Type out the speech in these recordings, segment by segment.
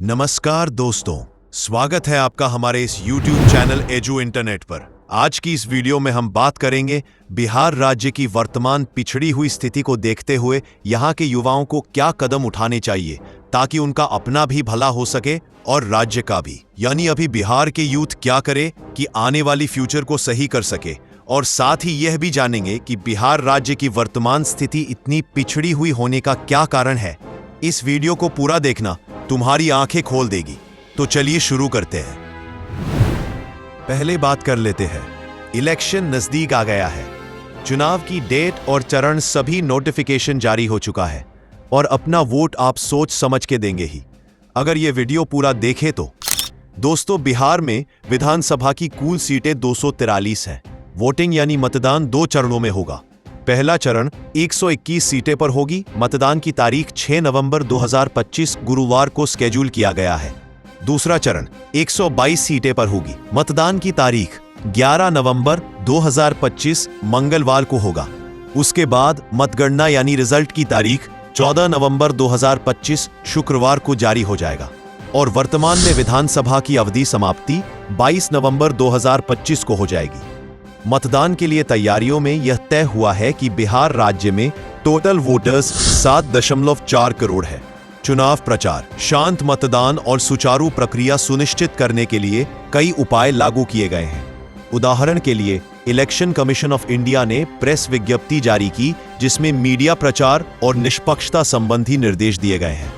नमस्कार दोस्तों, स्वागत है आपका हमारे इस YouTube चैनल एजू इंटरनेट पर। आज की इस वीडियो में हम बात करेंगे बिहार राज्य की वर्तमान पिछड़ी हुई स्थिति को देखते हुए यहाँ के युवाओं को क्या कदम उठाने चाहिए ताकि उनका अपना भी भला हो सके और राज्य का भी। यानी अभी बिहार के यूथ क्या करे कि आने वाली फ्यूचर को सही कर सके, और साथ ही यह भी जानेंगे कि बिहार राज्य की वर्तमान स्थिति इतनी पिछड़ी हुई होने का क्या कारण है। इस वीडियो को पूरा देखना तुम्हारी आंखें खोल देगी। तो चलिए शुरू करते हैं। पहले बात कर लेते हैं, इलेक्शन नजदीक आ गया है। चुनाव की डेट और चरण सभी नोटिफिकेशन जारी हो चुका है और अपना वोट आप सोच समझ के देंगे ही, अगर ये वीडियो पूरा देखें तो। दोस्तों, बिहार में विधानसभा की कुल सीटें 243 हैं। वोटिंग यानी मतदान 2 चरणों में होगा। पहला चरण 121 सीटें पर होगी। मतदान की तारीख 6 नवंबर 2025 गुरुवार को स्केड्यूल किया गया है। दूसरा चरण 122 सीटें पर होगी। मतदान की तारीख 11 नवंबर 2025 मंगलवार को होगा। उसके बाद मतगणना यानी रिजल्ट की तारीख 14 नवंबर 2025 शुक्रवार को जारी हो जाएगा और वर्तमान में विधानसभा की अवधि समाप्ति 22 नवंबर 2025 को हो जाएगी। मतदान के लिए तैयारियों में यह तय हुआ है कि बिहार राज्य में टोटल वोटर्स 7.4 करोड़ है। चुनाव प्रचार, शांत मतदान और सुचारू प्रक्रिया सुनिश्चित करने के लिए कई उपाय लागू किए गए हैं। उदाहरण के लिए इलेक्शन कमीशन ऑफ इंडिया ने प्रेस विज्ञप्ति जारी की जिसमें मीडिया प्रचार और निष्पक्षता संबंधी निर्देश दिए गए हैं।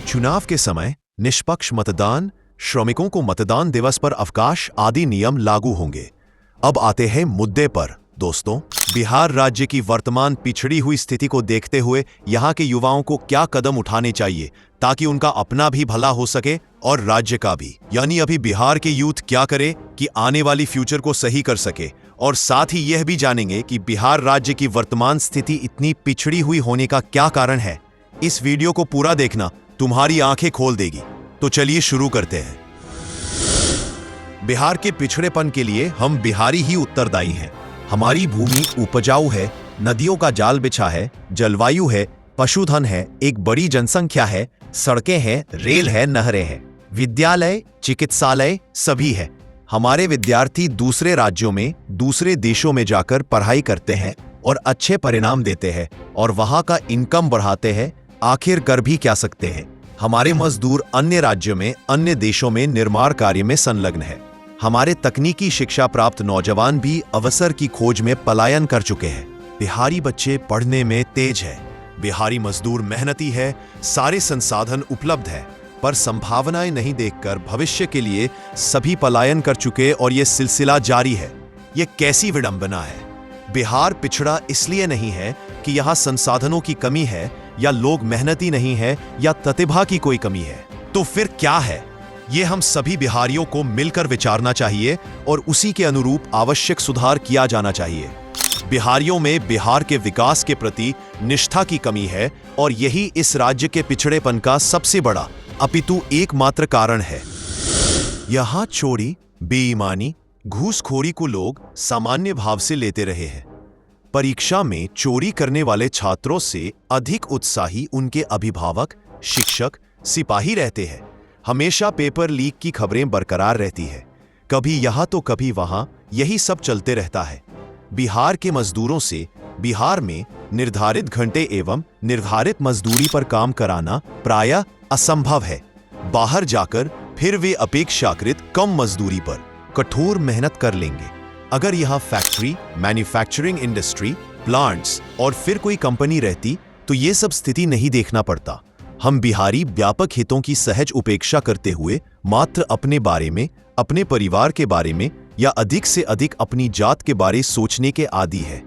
चुनाव के समय निष्पक्ष मतदान, श्रमिकों को मतदान दिवस पर अवकाश आदि नियम लागू होंगे। अब आते हैं मुद्दे पर। दोस्तों, बिहार राज्य की वर्तमान पिछड़ी हुई स्थिति को देखते हुए यहाँ के युवाओं को क्या कदम उठाने चाहिए ताकि उनका अपना भी भला हो सके और राज्य का भी। यानी अभी बिहार के यूथ क्या करे कि आने वाली फ्यूचर को सही कर सके, और साथ ही यह भी जानेंगे कि बिहार राज्य की वर्तमान स्थिति इतनी पिछड़ी हुई होने का क्या कारण है। इस वीडियो को पूरा देखना तुम्हारी आंखें खोल देगी। तो चलिए शुरू करते हैं। बिहार के पिछड़ेपन के लिए हम बिहारी ही उत्तरदायी हैं। हमारी भूमि उपजाऊ है, नदियों का जाल बिछा है, जलवायु है, पशुधन है, एक बड़ी जनसंख्या है, सड़कें हैं, रेल है, नहरें हैं, विद्यालय, चिकित्सालय सभी है। हमारे विद्यार्थी दूसरे राज्यों में, दूसरे देशों में जाकर पढ़ाई करते हैं और अच्छे परिणाम देते हैं और वहां का इनकम बढ़ाते हैं। आखिर कर भी क्या सकते हैं। हमारे मजदूर अन्य राज्यों में, अन्य देशों में निर्माण कार्य में संलग्न है। हमारे तकनीकी शिक्षा प्राप्त नौजवान भी अवसर की खोज में पलायन कर चुके हैं। बिहारी बच्चे पढ़ने में तेज है, बिहारी मजदूर मेहनती है, सारे संसाधन उपलब्ध है, पर संभावनाएं नहीं देखकर भविष्य के लिए सभी पलायन कर चुके और ये सिलसिला जारी है। ये कैसी विडंबना है। बिहार पिछड़ा इसलिए नहीं है कि यहाँ संसाधनों की कमी है या लोग मेहनती नहीं है या प्रतिभा की कोई कमी है। तो फिर क्या है? ये हम सभी बिहारियों को मिलकर विचारना चाहिए और उसी के अनुरूप आवश्यक सुधार किया जाना चाहिए। बिहारियों में बिहार के विकास के प्रति निष्ठा की कमी है और यही इस राज्य के पिछड़ेपन का सबसे बड़ा अपितु एकमात्र कारण है। यहाँ चोरी, बेईमानी, घूसखोरी को लोग सामान्य भाव से लेते रहे हैं। परीक्षा में चोरी करने वाले छात्रों से अधिक उत्साही उनके अभिभावक, शिक्षक, सिपाही रहते हैं। हमेशा पेपर लीक की खबरें बरकरार रहती है, कभी यहाँ तो कभी वहाँ, यही सब चलते रहता है। बिहार के मजदूरों से बिहार में निर्धारित घंटे एवं निर्धारित मजदूरी पर काम कराना प्रायः असंभव है। बाहर जाकर फिर वे अपेक्षाकृत कम मजदूरी पर कठोर मेहनत कर लेंगे। अगर यहाँ फैक्ट्री, मैन्युफैक्चरिंग इंडस्ट्री, प्लांट्स और फिर कोई कंपनी रहती तो ये सब स्थिति नहीं देखना पड़ता। हम बिहारी व्यापक हितों की सहज उपेक्षा करते हुए मात्र अपने बारे में, अपने परिवार के बारे में या अधिक से अधिक अपनी जात के बारे सोचने के आदी है।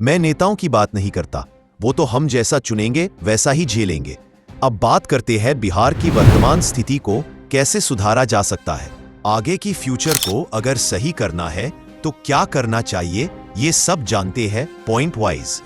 मैं नेताओं की बात नहीं करता, वो तो हम जैसा चुनेंगे वैसा ही झेलेंगे। अब बात करते हैं बिहार की वर्तमान स्थिति को कैसे सुधारा जा सकता है। आगे की फ्यूचर को अगर सही करना है तो क्या करना चाहिए, ये सब जानते हैं पॉइंट वाइज।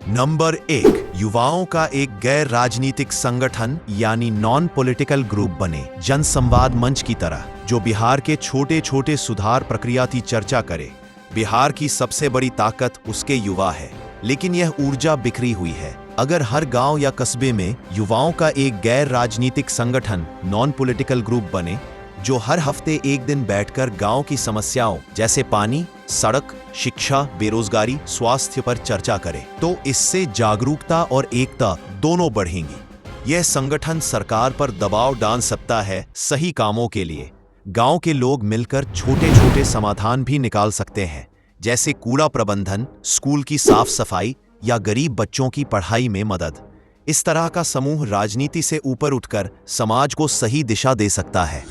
नंबर 1, युवाओं का एक गैर राजनीतिक संगठन यानी नॉन पॉलिटिकल ग्रुप बने, जनसंवाद मंच की तरह, जो बिहार के छोटे छोटे सुधार प्रक्रिया की चर्चा करे। बिहार की सबसे बड़ी ताकत उसके युवा है, लेकिन यह ऊर्जा बिखरी हुई है। अगर हर गांव या कस्बे में युवाओं का एक गैर राजनीतिक संगठन नॉन पॉलिटिकल ग्रुप बने जो हर हफ्ते एक दिन बैठकर गांव की समस्याओं जैसे पानी, सड़क, शिक्षा, बेरोजगारी, स्वास्थ्य पर चर्चा करे, तो इससे जागरूकता और एकता दोनों बढ़ेंगी। यह संगठन सरकार पर दबाव डाल सकता है सही कामों के लिए। गांव के लोग मिलकर छोटे छोटे समाधान भी निकाल सकते हैं, जैसे कूड़ा प्रबंधन, स्कूल की साफ सफाई या गरीब बच्चों की पढ़ाई में मदद। इस तरह का समूह राजनीति से ऊपर उठकर समाज को सही दिशा दे सकता है।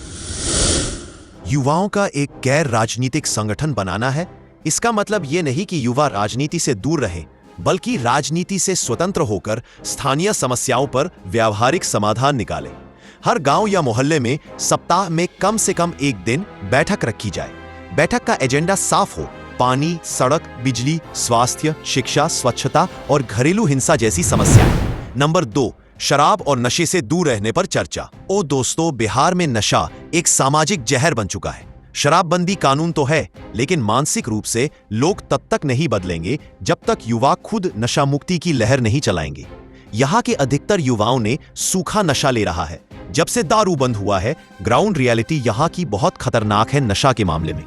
युवाओं का एक गैर राजनीतिक संगठन बनाना है, इसका मतलब यह नहीं कि युवा राजनीति से दूर रहे, बल्कि राजनीति से स्वतंत्र होकर स्थानीय समस्याओं पर व्यावहारिक समाधान निकाले। हर गांव या मोहल्ले में सप्ताह में कम से कम एक दिन बैठक रखी जाए। बैठक का एजेंडा साफ हो, पानी, सड़क, बिजली, स्वास्थ्य, शिक्षा, स्वच्छता और घरेलू हिंसा जैसी समस्याएं। नंबर 2, शराब और नशे से दूर रहने पर चर्चा। ओ दोस्तों, बिहार में नशा एक सामाजिक जहर बन चुका है। शराबबंदी कानून तो है, लेकिन मानसिक रूप से लोग तब तक नहीं बदलेंगे जब तक युवा खुद नशा मुक्ति की लहर नहीं चलाएंगे। यहाँ के अधिकतर युवाओं ने सूखा नशा ले रहा है। जब से दारू बंद हुआ है, ग्राउंड रियलिटी यहाँ की बहुत खतरनाक है नशा के मामले में।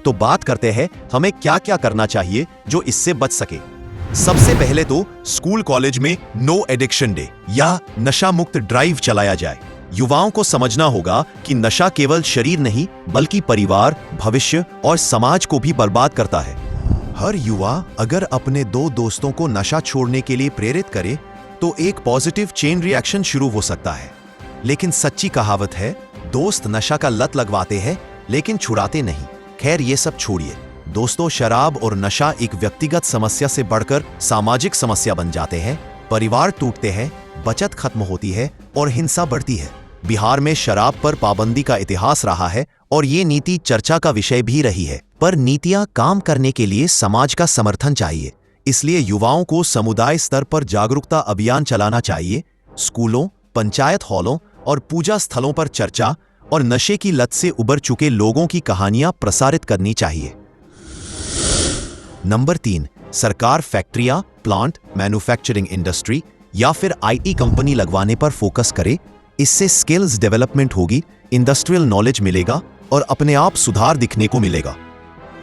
तो बात करते हैं हमें क्या क्या करना चाहिए जो इससे बच सके। सबसे पहले तो स्कूल कॉलेज में नो एडिक्शन डे या नशा मुक्त ड्राइव चलाया जाए। युवाओं को समझना होगा कि नशा केवल शरीर नहीं बल्कि परिवार, भविष्य और समाज को भी बर्बाद करता है। हर युवा अगर अपने 2 दोस्तों को नशा छोड़ने के लिए प्रेरित करे तो एक पॉजिटिव चेन रिएक्शन शुरू हो सकता है। लेकिन सच्ची कहावत है, दोस्त नशा का लत लगवाते हैं लेकिन छुड़ाते नहीं। खैर ये सब छोड़िए दोस्तों, शराब और नशा एक व्यक्तिगत समस्या से बढ़कर सामाजिक समस्या बन जाते हैं। परिवार टूटते हैं, बचत खत्म होती है और हिंसा बढ़ती है। बिहार में शराब पर पाबंदी का इतिहास रहा है और ये नीति चर्चा का विषय भी रही है, पर नीतियां काम करने के लिए समाज का समर्थन चाहिए। इसलिए युवाओं को समुदाय स्तर पर जागरूकता अभियान चलाना चाहिए। स्कूलों, पंचायत हॉलों और पूजा स्थलों पर चर्चा और नशे की लत से उबर चुके लोगों की कहानियां प्रसारित करनी चाहिए। नंबर 3, सरकार फैक्ट्रियां, प्लांट, मैन्युफैक्चरिंग इंडस्ट्री या फिर आईटी कंपनी लगवाने पर फोकस करे। इससे स्किल्स डेवलपमेंट होगी, इंडस्ट्रियल नॉलेज मिलेगा और अपने आप सुधार दिखने को मिलेगा।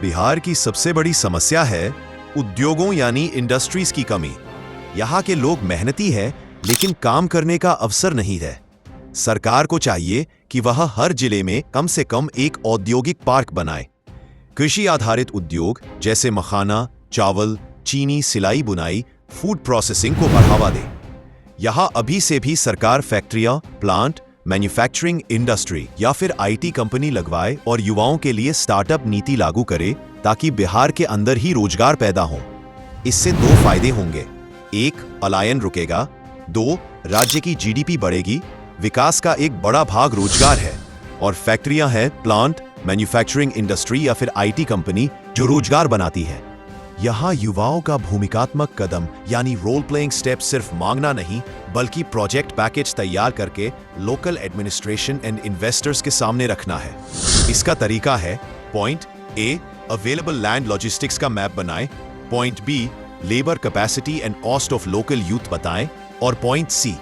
बिहार की सबसे बड़ी समस्या है उद्योगों यानी इंडस्ट्रीज की कमी। यहाँ के लोग मेहनती हैं, लेकिन काम करने का अवसर नहीं है। सरकार को चाहिए कि वह हर जिले में कम से कम एक औद्योगिक पार्क बनाए। कृषि आधारित उद्योग जैसे मखाना, चावल, चीनी, सिलाई बुनाई, फूड प्रोसेसिंग को बढ़ावा दे। यहां अभी से भी सरकार फैक्ट्रियां, प्लांट, मैन्युफैक्चरिंग इंडस्ट्री या फिर आईटी कंपनी लगवाए और युवाओं के लिए स्टार्टअप नीति लागू करे ताकि बिहार के अंदर ही रोजगार पैदा हो। इससे 2 फायदे होंगे। 1, पलायन रुकेगा। 2, राज्य की जीडीपी बढ़ेगी। विकास का एक बड़ा भाग रोजगार है और फैक्ट्रियां हैं, प्लांट, मैन्युफैक्चरिंग इंडस्ट्री या फिर आईटी कंपनी जो रोजगार बनाती है। यहाँ युवाओं का भूमिकात्मक कदम यानी रोल प्लेइंग स्टेप सिर्फ मांगना नहीं बल्कि प्रोजेक्ट पैकेज तैयार करके लोकल एडमिनिस्ट्रेशन एंड इन्वेस्टर्स के सामने रखना है। इसका तरीका है, point A, available land logistics का मैप बनाएं। Point B, labour capacity and cost of local youth बताएं। और point C,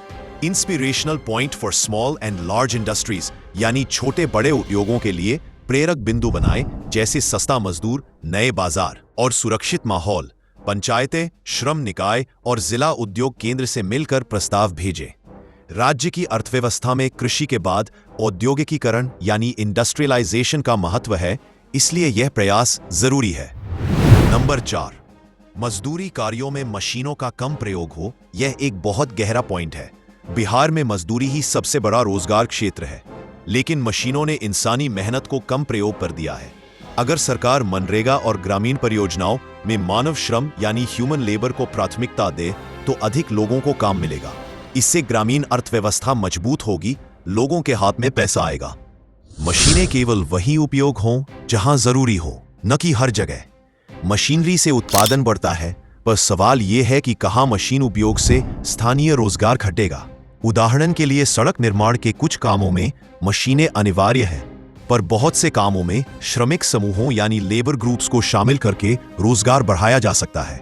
inspirational point for small and large industries यानी छोटे बड़े उद्योगों के लिए प्रेरक बिंदु बनाएं, जैसे सस्ता मजदूर, नए बाजार और सुरक्षित माहौल। पंचायतें, श्रम निकाय और जिला उद्योग केंद्र से मिलकर प्रस्ताव भेजें। राज्य की अर्थव्यवस्था में कृषि के बाद औद्योगिकीकरण यानी इंडस्ट्रियलाइजेशन का महत्व है, इसलिए यह प्रयास जरूरी है। नंबर 4, मजदूरी कार्यों में मशीनों का कम प्रयोग हो। यह एक बहुत गहरा पॉइंट है। बिहार में मजदूरी ही सबसे बड़ा रोजगार क्षेत्र है, लेकिन मशीनों ने इंसानी मेहनत को कम प्रयोग कर दिया है। अगर सरकार मनरेगा और ग्रामीण परियोजनाओं में मानव श्रम यानी ह्यूमन लेबर को प्राथमिकता दे तो अधिक लोगों को काम मिलेगा। इससे ग्रामीण अर्थव्यवस्था मजबूत होगी, लोगों के हाथ में पैसा आएगा। मशीनें केवल वहीं उपयोग हों जहां जरूरी हो, न कि हर जगह। मशीनरी से उत्पादन बढ़ता है, पर सवाल यह है कि कहां मशीन उपयोग से स्थानीय रोजगार घटेगा। उदाहरण के लिए सड़क निर्माण के कुछ कामों में मशीनें अनिवार्य हैं, पर बहुत से कामों में श्रमिक समूहों यानी लेबर ग्रुप्स को शामिल करके रोजगार बढ़ाया जा सकता है।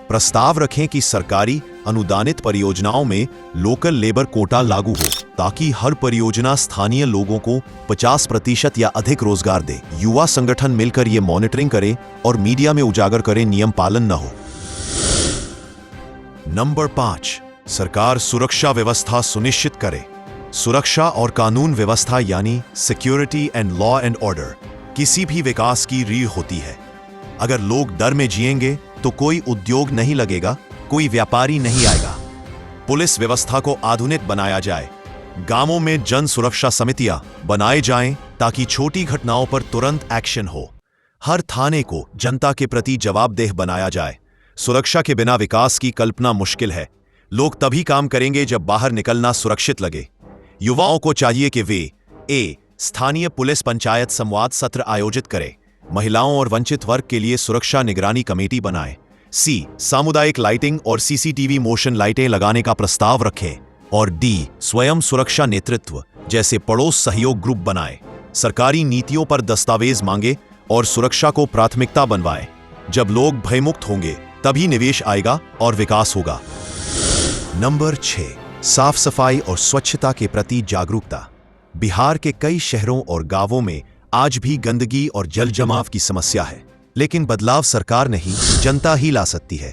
प्रस्ताव रखें कि सरकारी अनुदानित परियोजनाओं में लोकल लेबर कोटा लागू हो ताकि हर परियोजना स्थानीय लोगों को 50% या अधिक रोजगार दे। युवा संगठन मिलकर ये मॉनिटरिंग करें और मीडिया में उजागर करें नियम पालन न हो। नंबर 5, सरकार सुरक्षा व्यवस्था सुनिश्चित करे। सुरक्षा और कानून व्यवस्था यानी security and law and order किसी भी विकास की रीढ़ होती है। अगर लोग डर में जिएंगे तो कोई उद्योग नहीं लगेगा, कोई व्यापारी नहीं आएगा। पुलिस व्यवस्था को आधुनिक बनाया जाए। गांवों में जन सुरक्षा समितियां बनाए जाएं ताकि छोटी घटनाओं पर तुरंत एक्शन हो। हर थाने को जनता के प्रति जवाबदेह बनाया जाए। सुरक्षा के बिना विकास की कल्पना मुश्किल है। लोग तभी काम करेंगे जब बाहर निकलना सुरक्षित लगे। युवाओं को चाहिए कि वे स्थानीय पुलिस पंचायत संवाद सत्र आयोजित करें, महिलाओं और वंचित वर्ग के लिए सुरक्षा निगरानी कमेटी बनाएं, सामुदायिक लाइटिंग और सीसीटीवी मोशन लाइटें लगाने का प्रस्ताव रखें और स्वयं सुरक्षा नेतृत्व जैसे पड़ोस सहयोग ग्रुप बनाएं। सरकारी नीतियों पर दस्तावेज मांगे और सुरक्षा को प्राथमिकता बनवाएं। जब लोग भयमुक्त होंगे तभी निवेश आएगा और विकास होगा। नंबर 6, साफ सफाई और स्वच्छता के प्रति जागरूकता। बिहार के कई शहरों और गांवों में आज भी गंदगी और जल जमाव की समस्या है, लेकिन बदलाव सरकार नहीं, जनता ही ला सकती है।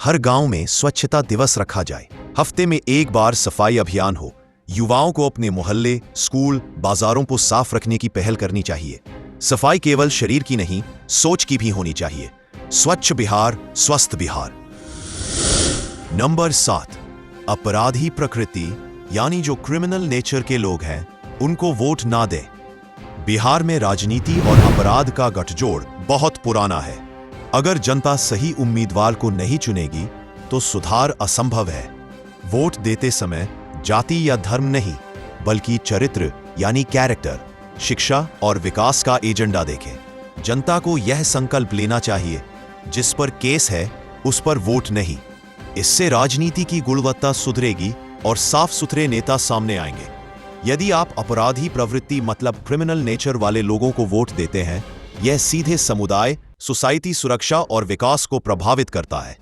हर गांव में स्वच्छता दिवस रखा जाए, हफ्ते में एक बार सफाई अभियान हो। युवाओं को अपने मोहल्ले, स्कूल, बाजारों को साफ रखने की पहल करनी चाहिए। सफाई केवल शरीर की नहीं, सोच की भी होनी चाहिए। स्वच्छ बिहार, स्वस्थ बिहार। नंबर 7, अपराधी प्रकृति यानी जो क्रिमिनल नेचर के लोग हैं उनको वोट ना दें। बिहार में राजनीति और अपराध का गठजोड़ बहुत पुराना है। अगर जनता सही उम्मीदवार को नहीं चुनेगी तो सुधार असंभव है। वोट देते समय जाति या धर्म नहीं, बल्कि चरित्र यानी कैरेक्टर, शिक्षा और विकास का एजेंडा देखें। जनता को यह संकल्प लेना चाहिए, जिस पर केस है उस पर वोट नहीं। इससे राजनीति की गुणवत्ता सुधरेगी और साफ सुथरे नेता सामने आएंगे। यदि आप अपराधी प्रवृत्ति मतलब क्रिमिनल नेचर वाले लोगों को वोट देते हैं, यह सीधे समुदाय, सोसाइटी सुरक्षा और विकास को प्रभावित करता है।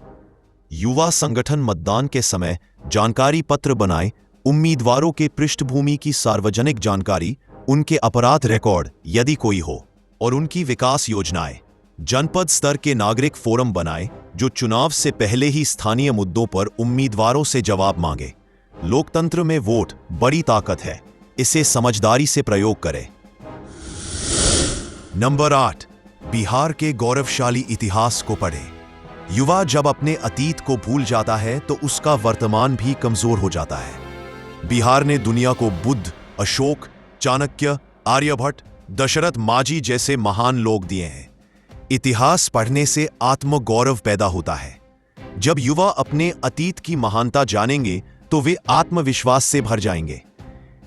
युवा संगठन मतदान के समय जानकारी पत्र बनाएं, उम्मीदवारों के पृष्ठभूमि की सार्वजनिक जानकारी, उनके अपराध रिकॉर्ड यदि कोई हो, और उनकी विकास योजनाएं। जनपद स्तर के नागरिक फोरम बनाएं जो चुनाव से पहले ही स्थानीय मुद्दों पर उम्मीदवारों से जवाब मांगे। लोकतंत्र में वोट बड़ी ताकत है, इसे समझदारी से प्रयोग करें। नंबर 8, बिहार के गौरवशाली इतिहास को पढ़ें। युवा जब अपने अतीत को भूल जाता है तो उसका वर्तमान भी कमजोर हो जाता है। बिहार ने दुनिया को बुद्ध, अशोक, चाणक्य, आर्यभट्ट, दशरथ माझी जैसे महान लोग दिए हैं। इतिहास पढ़ने से आत्मगौरव पैदा होता है। जब युवा अपने अतीत की महानता जानेंगे तो वे आत्मविश्वास से भर जाएंगे।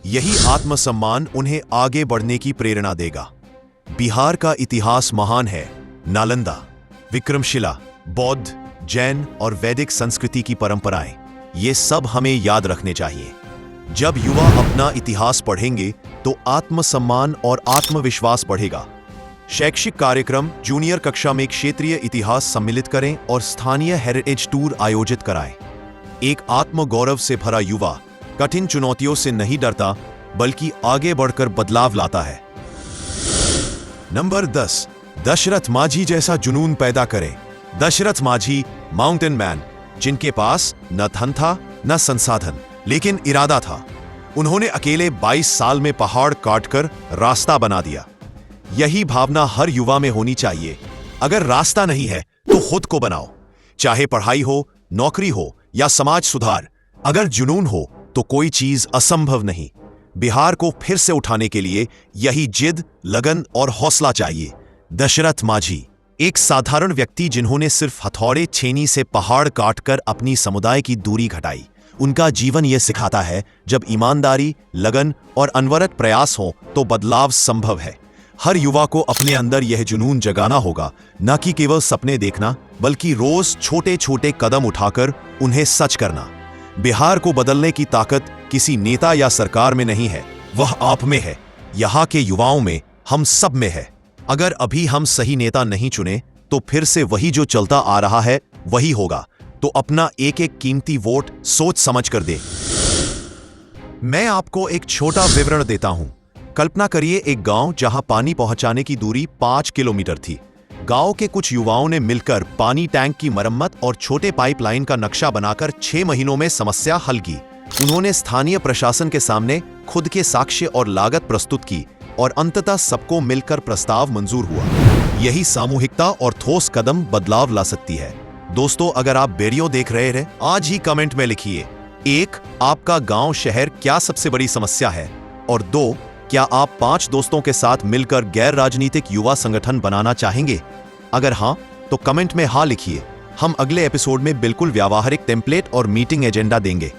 यही आत्मसम्मान उन्हें आगे बढ़ने की प्रेरणा देगा। बिहार का इतिहास महान है। नालंदा, विक्रमशिला, बौद्ध, जैन और वैदिक संस्कृति की परंपराएं, ये सब हमें याद रखने चाहिए। जब युवा अपना इतिहास पढ़ेंगे तो आत्मसम्मान और आत्मविश्वास बढ़ेगा। शैक्षिक कार्यक्रम जूनियर कक्षा में क्षेत्रीय इतिहास सम्मिलित करें और स्थानीय हेरिटेज टूर आयोजित कराएं। एक आत्मगौरव से भरा युवा कठिन चुनौतियों से नहीं डरता, बल्कि आगे बढ़कर बदलाव लाता है। नंबर 10, दशरथ माझी जैसा जुनून पैदा करें। दशरथ माझी माउंटेन मैन, जिनके पास न धन था न संसाधन, लेकिन इरादा था। उन्होंने अकेले 22 साल में पहाड़ काटकर रास्ता बना दिया। यही भावना हर युवा में होनी चाहिए। अगर रास्ता नहीं है तो खुद को बनाओ, चाहे पढ़ाई हो, नौकरी हो या समाज सुधार। अगर जुनून हो तो कोई चीज असंभव नहीं। बिहार को फिर से उठाने के लिए यही जिद, लगन और हौसला चाहिए। दशरथ माझी एक साधारण व्यक्ति जिन्होंने सिर्फ हथौड़े छेनी से पहाड़ काटकर अपनी समुदाय की दूरी घटाई। उनका जीवन यह सिखाता है, जब ईमानदारी, लगन और अनवरत प्रयास हो तो बदलाव संभव है। हर युवा को अपने अंदर यह जुनून जगाना होगा, न कि केवल सपने देखना, बल्कि रोज छोटे छोटे कदम उठाकर उन्हें सच करना। बिहार को बदलने की ताकत किसी नेता या सरकार में नहीं है, वह आप में है, यहाँ के युवाओं में, हम सब में है। अगर अभी हम सही नेता नहीं चुने तो फिर से वही जो चलता आ रहा है वही होगा। तो अपना एक एक कीमती वोट सोच समझ कर दे। मैं आपको एक छोटा विवरण देता हूं। कल्पना करिए एक गांव जहां पानी पहुंचाने की दूरी 5 किलोमीटर थी। गांव के कुछ युवाओं ने मिलकर पानी टैंक की मरम्मत और छोटे पाइपलाइन का नक्शा बनाकर 6 महीनों में समस्या हल की। उन्होंने स्थानीय प्रशासन के सामने खुद के साक्ष्य और लागत प्रस्तुत की और अंततः सबको मिलकर प्रस्ताव मंजूर हुआ। यही सामूहिकता और ठोस कदम बदलाव ला सकती है। दोस्तों, अगर आप वीडियो देख रहे हैं, आज ही कमेंट में लिखिए 1. आपका गांव शहर क्या सबसे बड़ी समस्या है, और 2. क्या आप 5 दोस्तों के साथ मिलकर गैर राजनीतिक युवा संगठन बनाना चाहेंगे? अगर हां, तो कमेंट में हां लिखिए। हम अगले एपिसोड में बिल्कुल व्यावहारिक टेम्पलेट और मीटिंग एजेंडा देंगे।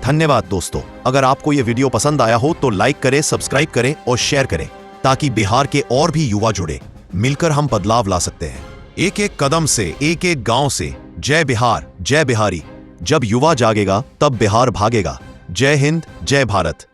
धन्यवाद दोस्तों। अगर आपको यह वीडियो पसंद आया हो तो लाइक करें, सब्सक्राइब करें और शेयर करें, ताकि बिहार के और भी युवा जुड़े। मिलकर हम बदलाव ला सकते हैं, एक एक कदम से, एक एक गांव से। जय बिहार, जय बिहारी। जब युवा जागेगा तब बिहार भागेगा। जय हिंद, जय भारत।